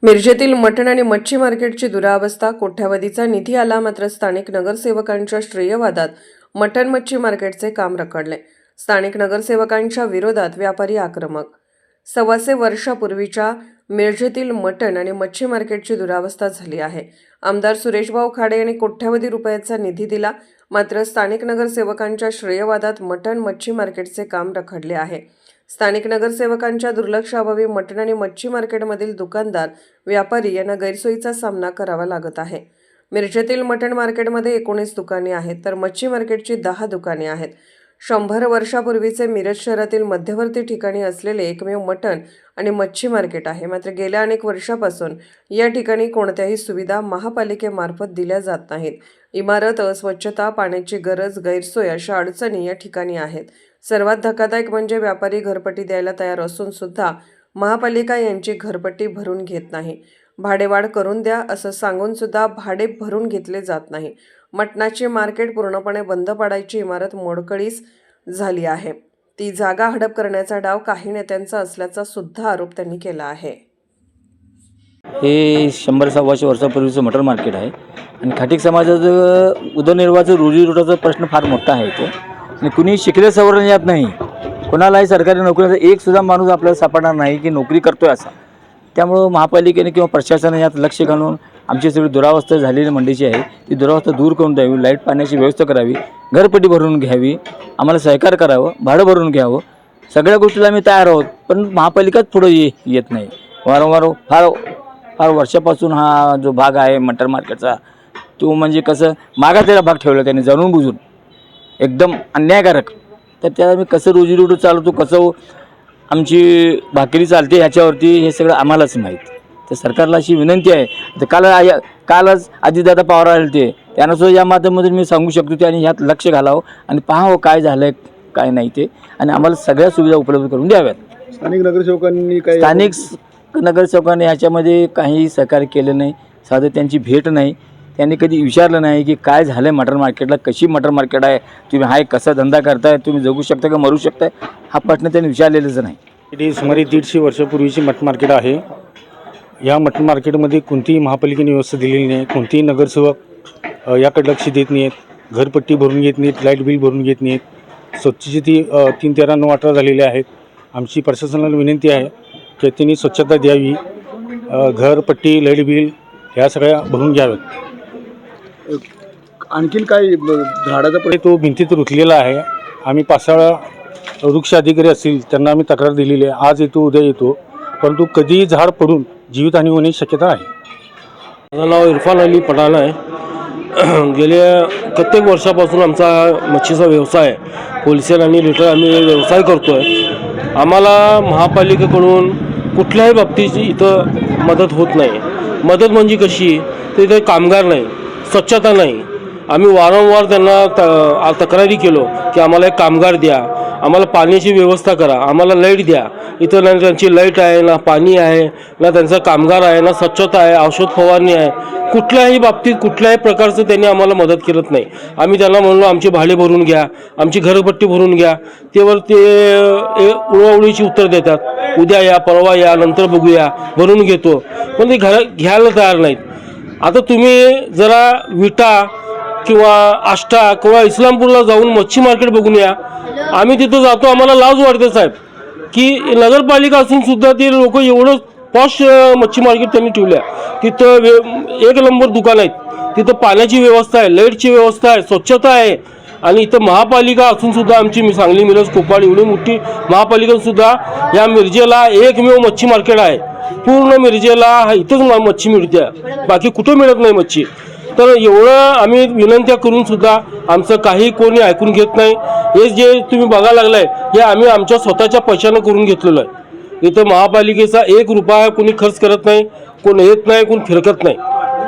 मिरजेतील मटण आणि मच्छी मार्केटची दुरावस्था, कोट्यावधीचा निधी आला मात्र स्थानिक नगरसेवकांच्या श्रेयवादात मटण मच्छी मार्केटचे काम रखडले। स्थानिक नगरसेवकांच्या विरोधात व्यापारी आक्रमक। 1.25 वर्षापूर्वीच्या मिरजेतील मटण आणि मच्छी मार्केटची दुरावस्था झाली आहे। आमदार सुरेशभाऊ खाडे यांनी कोट्यावधी रुपयाचा निधी दिला मात्र स्थानिक नगरसेवकांच्या श्रेयवादात मटण मच्छी मार्केटचे काम रखडले आहे। स्थानिक नगरसेवकांच्या दुर्लक्षाअभावी मटण आणि मच्छी मार्केटमधील दुकानदार, व्यापारी यांना गैरसोयीचा सामना करावा लागत आहे। मिरजेतील मटण मार्केटमध्ये 19 दुकाने आहेत तर मच्छी मार्केटची 10 दुकाने आहेत। 100 वर्षापूर्वीचे मिरज शहरातील मध्यवर्ती ठिकाणी असलेले एकमेव मटण आणि मच्छी मार्केट आहे। मात्र गेल्या अनेक वर्षापासून या ठिकाणी कोणत्याही सुविधा महापालिकेमार्फत दिल्या जात नाहीत। इमारत, अस्वच्छता, पाण्याची गरज, गैरसोय अशा अडचणी या ठिकाणी आहेत। सर्वात धक्कादायक म्हणजे व्यापारी घरपट्टी द्यायला तयार असून सुद्धा महापालिका यांची घरपट्टी भरून घेत नाही। भाडेवाढ करून द्या असं सांगून सुद्धा भाडे भरून घेतले जात नाही। मटणाची मार्केट पूर्णपणे बंद पाडायची इमारत मोडकळीस झाली आहे। ती जागा हडप करण्याचा डाव काही नेत्यांचा असल्याचा सुद्धा आरोप त्यांनी केला आहे। हे 100-125 वर्षापूर्वीचं मटण मार्केट आहे आणि खाटीक समाजाचं उदरनिर्वाहाचं रोजीरोटीचा प्रश्न फार मोठा आहे इथे आणि कुणी शिकले सवरले जात नाही। कोणालाही सरकारी नोकरीचा एक सुद्धा माणूस आपल्याला सापडणार नाही की नोकरी करतोय असा। त्यामुळं महापालिकेने किंवा प्रशासनाने यात लक्ष घालून आमची सगळी दुरावस्था झालेली मंडईची आहे ती दुरावस्था दूर करून द्यावी, लाईट पाण्याची व्यवस्था करावी, घरपट्टी भरून घ्यावी, आम्हाला सहकार्य करावं, भाडं भरून घ्यावं, सगळ्या गोष्टीला आम्ही तयार आहोत। पण महापालिकाच पुढे येत नाही। वारंवार फार वर्षापासून हा जो भाग आहे मटण मार्केटचा तो म्हणजे कसं मागासलेला भाग ठेवला त्यांनी जाणून बुजून, एकदम अन्यायकारक। तर त्याला मी कसं रोजीरोटी चालवतो, कसं आमची भाकरी चालते ह्याच्यावरती हे सगळं आम्हालाच माहीत। तर सरकारला अशी विनंती आहे, तर कालच अजितदादा पवार आले ते त्यांना सुद्धा या माध्यमातून मी सांगू शकतो ते आणि ह्यात लक्ष घालावं आणि पाहावं काय झालं आहे काय नाही ते आणि आम्हाला सगळ्या सुविधा उपलब्ध करून द्याव्यात। स्थानिक नगरसेवकांनी ह्याच्यामध्ये काही सहकार्य केलं नाही, साधं त्यांची भेट नाही, त्यांनी कधी विचारलं नाही की काय झालं आहे मटण मार्केटला, कशी मटण मार्केट आहे, तुम्ही हाय कसा धंदा करताय, तुम्ही जगू शकता का मरू शकताय, हा प्रश्न त्यांनी विचारलेलाच नाही। इथे सुमारे 150 वर्षापूर्वीची मटण मार्केट आहे। या मटण मार्केटमध्ये कोणतीही महापालिकेने व्यवस्था दिलेली नाही, कोणतेही नगरसेवक याकडे लक्ष देत नाहीत, घरपट्टी भरून घेत नाहीत, लाईट बिल भरून घेत नाहीत। स्वच्छतेची 3-13-9-18 झालेले आहेत। आमची प्रशासनाला विनंती आहे की त्यांनी स्वच्छता द्यावी, घरपट्टी, लाईट बिल ह्या सगळ्या भरून घ्याव्यात। आणखीन काय झाडाचा तो भिंतीत रुतलेला आहे। आम्ही 5-6 वृक्ष अधिकारी असतील त्यांना आम्ही तक्रार दिलेली आहे, आज येतो उद्या येतो, परंतु कधीही झाड पडून जीवितहानी होण्याची शक्यता आहे। माझं नाव इरफान अली पठाण आहे। गेल्या कित्येक वर्षापासून आमचा मच्छीचा व्यवसाय आहे, होलसेल आणि रिटेल आम्ही व्यवसाय करतो आहे। आम्हाला महापालिकेकडून कुठल्याही बाबतीची इथं मदत होत नाही। मदत म्हणजे कशी, तर इथे कामगार नाही, स्वच्छता नाही। आम्ही वारंवार त्यांना तक्रारी केलो की आम्हाला एक कामगार द्या, आम्हाला पाण्याची व्यवस्था करा, आम्हाला लाईट द्या। इथं ना त्यांची लाईट आहे, ना पाणी आहे, ना त्यांचा कामगार आहे, ना स्वच्छता आहे, औषध फवारणी आहे। कुठल्याही बाबतीत कुठल्याही प्रकारचं त्यांनी आम्हाला मदत करत नाही। आम्ही त्यांना म्हणलो आमची भाडे भरून घ्या, आमची घरपट्टी भरून घ्या, तेवर ते उडवाउडीची उत्तर देतात, उद्या या, परवा या, नंतर बघूया, भरून घेतो, पण ते घ्यायला तयार नाहीत। आता तुम्ही जरा विटा किंवा आष्टा किंवा इस्लामपूरला जाऊन मच्छी मार्केट बघून या। आम्ही तिथं जातो, आम्हाला लाज वाटते साहेब की नगरपालिका असून सुद्धा ते लोक एवढं पॉश मच्छी मार्केट त्यांनी ठेवल्या। तिथं 1 नंबर दुकान आहेत, तिथं पाण्याची व्यवस्था आहे, लाईटची व्यवस्था आहे, स्वच्छता आहे आणि इथं महापालिका असून सुद्धा आमची सांगली मिरज कोपाड एवढी मोठी महापालिका सुद्धा या मिरजेला एकमेव मच्छी मार्केट आहे। पूर्ण मिरजेला इथंच मच्छी मिळते, बाकी कुठं मिळत नाही मच्छी। तर एवढं आम्ही विनंत्या करून सुद्धा आमचं काही कोणी ऐकून घेत नाही। हे जे तुम्ही बघायला लागलाय हे आम्ही आमच्या स्वतःच्या पैशानं करून घेतलेलं आहे। इथं महापालिकेचा 1 रुपया कोणी खर्च करत नाही, कोण येत नाही, कोण फिरकत नाही।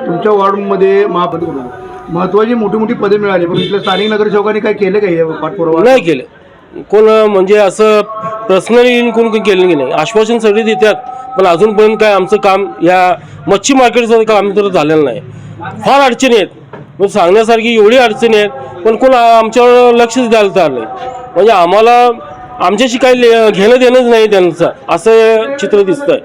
तुमच्या वॉर्डमध्ये महत्त्वाची मोठी पदे मिळाली, पण इथल्या स्थानिक नगरसेवकांनी काय केलं का हे पाठपुरावा? नाही केलं कोण, म्हणजे असं पर्सनली कोण केलं की नाही। आश्वासन सगळे देतात पण अजूनपर्यंत काय आमचं काम या मच्छी मार्केटचं काम तर झालेलं नाही। फार अडचणी आहेत, पण सांगण्यासारखी एवढी अडचणी आहेत पण कोण आमच्यावर लक्षच द्यायला तयार नाही। म्हणजे आम्हाला आमच्याशी काही घेणं देणंच नाही त्यांचं, असं चित्र दिसतंय।